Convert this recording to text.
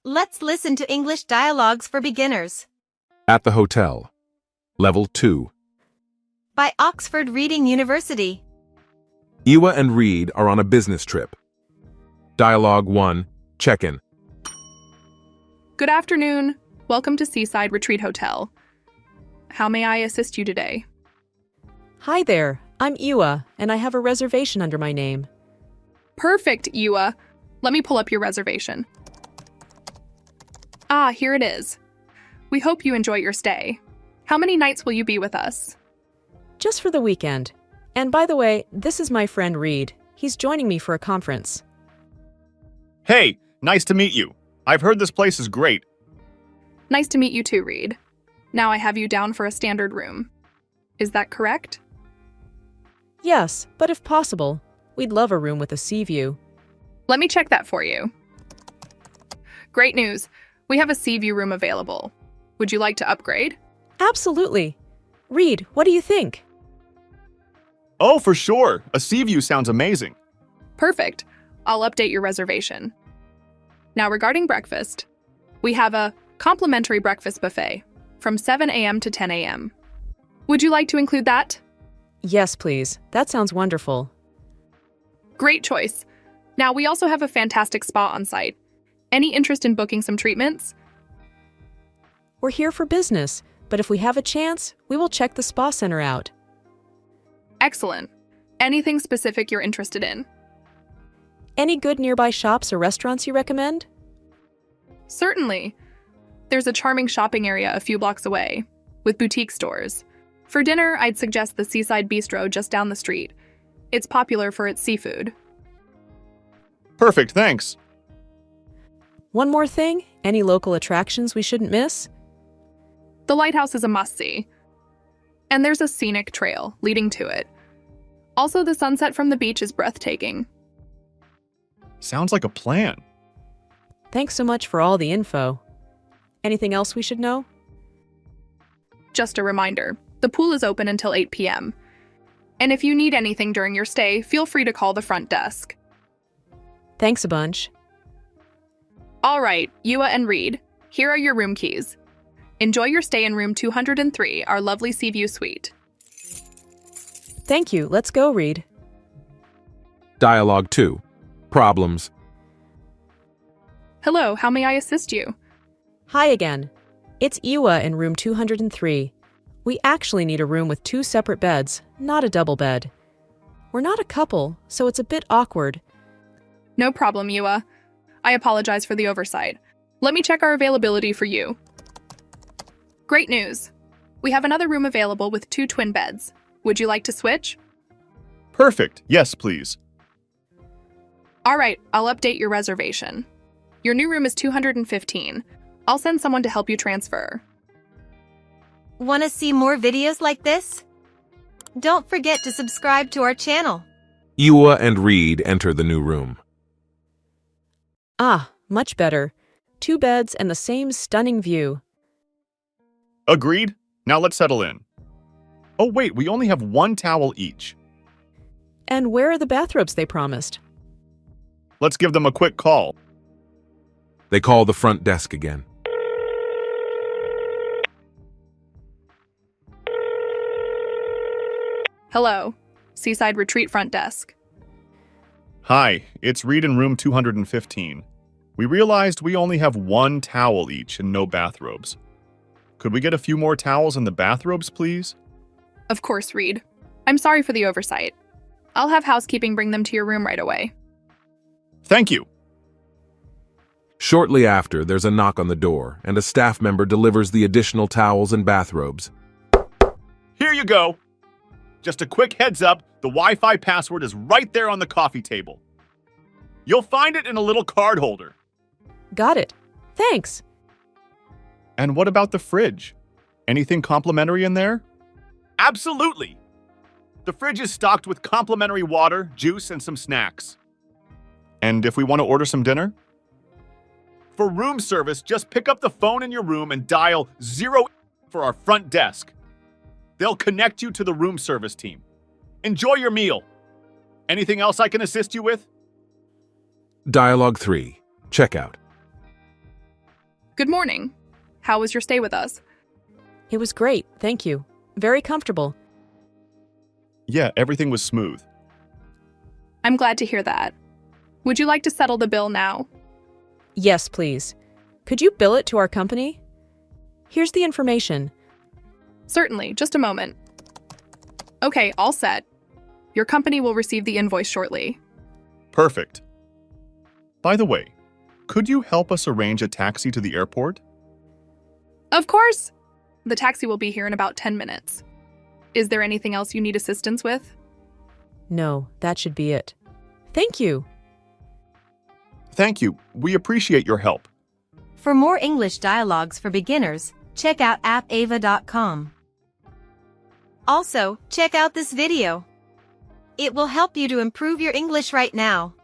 Let's listen to English dialogues for beginners At the hotel. Level 2. by Oxford Reading University. Ewa and Reed are on a business trip. Dialogue 1. Check-in. Good afternoon. Welcome to Seaside Retreat Hotel. How may I assist you today? Hi there, I'm Ewa, and I have a reservation under my name. Perfect, Ewa. Let me pull up your reservation. Ah, here it is. We hope you enjoy your stay. How many nights will you be with us? Just for the weekend. And by the way, this is my friend Reed. He's joining me for a conference. Hey, nice to meet you. I've heard this place is great. Nice to meet you too, Reed. Now I have you down for a standard room. Is that correct? Yes, but if possible, we'd love a room with a sea view. Let me check that for you. Great news. We have a sea view room available. Would you like to upgrade? Absolutely. Reed, what do you think? Oh, for sure. A sea view sounds amazing. Perfect. I'll update your reservation. Now, regarding breakfast, we have a complimentary breakfast buffet from 7 a.m. to 10 a.m. Would you like to include that? Yes, please. That sounds wonderful. Great choice. Now, we also have a fantastic spa on site. Any interest in booking some treatments? We're here for business, but if we have a chance, we will check the spa center out. Excellent. Anything specific you're interested in? Any good nearby shops or restaurants you recommend? Certainly. There's a charming shopping area a few blocks away, with boutique stores. For dinner, I'd suggest the Seaside Bistro just down the street. It's popular for its seafood. Perfect, thanks. One more thing, any local attractions we shouldn't miss? The lighthouse is a must-see. And there's a scenic trail leading to it. Also, the sunset from the beach is breathtaking. Sounds like a plan. Thanks so much for all the info. Anything else we should know? Just a reminder, the pool is open until 8 p.m. And if you need anything during your stay, feel free to call the front desk. Thanks a bunch. All right, Ewa and Reed, here are your room keys. Enjoy your stay in room 203, our lovely Seaview suite. Thank you. Let's go, Reed. Dialogue 2. Problems. Hello, how may I assist you? Hi again. It's Ewa in room 203. We actually need a room with 2 separate beds, not a double bed. We're not a couple, so it's a bit awkward. No problem, Ewa. I apologize for the oversight. Let me check our availability for you. Great news. We have another room available with 2 twin beds. Would you like to switch? Perfect. Yes, please. All right, I'll update your reservation. Your new room is 215. I'll send someone to help you transfer. Want to see more videos like this? Don't forget to subscribe to our channel. Ewa and Reed enter the new room. Ah, much better. 2 beds and the same stunning view. Agreed. Now let's settle in. Oh, wait, we only have 1 towel each. And where are the bathrobes they promised? Let's give them a quick call. They call the front desk again. Hello, Seaside Retreat front desk. Hi, it's Reed in room 215. We realized we only have 1 towel each and no bathrobes. Could we get a few more towels in the bathrobes, please? Of course, Reed. I'm sorry for the oversight. I'll have housekeeping bring them to your room right away. Thank you. Shortly after, there's a knock on the door, and a staff member delivers the additional towels and bathrobes. Here you go. Just a quick heads up, the Wi-Fi password is right there on the coffee table. You'll find it in a little card holder. Got it. Thanks. And what about the fridge? Anything complimentary in there? Absolutely. The fridge is stocked with complimentary water, juice, and some snacks. And if we want to order some dinner? For room service, just pick up the phone in your room and dial 0 for our front desk. They'll connect you to the room service team. Enjoy your meal. Anything else I can assist you with? Dialogue 3. Checkout. Good morning. How was your stay with us? It was great, thank you. Very comfortable. Yeah, everything was smooth. I'm glad to hear that. Would you like to settle the bill now? Yes, please. Could you bill it to our company? Here's the information. Certainly, just a moment. Okay, all set. Your company will receive the invoice shortly. Perfect. By the way, could you help us arrange a taxi to the airport? Of course! The taxi will be here in about 10 minutes. Is there anything else you need assistance with? No, that should be it. Thank you. Thank you. We appreciate your help. For more English dialogues for beginners, check out appava.com. Also, check out this video. It will help you to improve your English right now.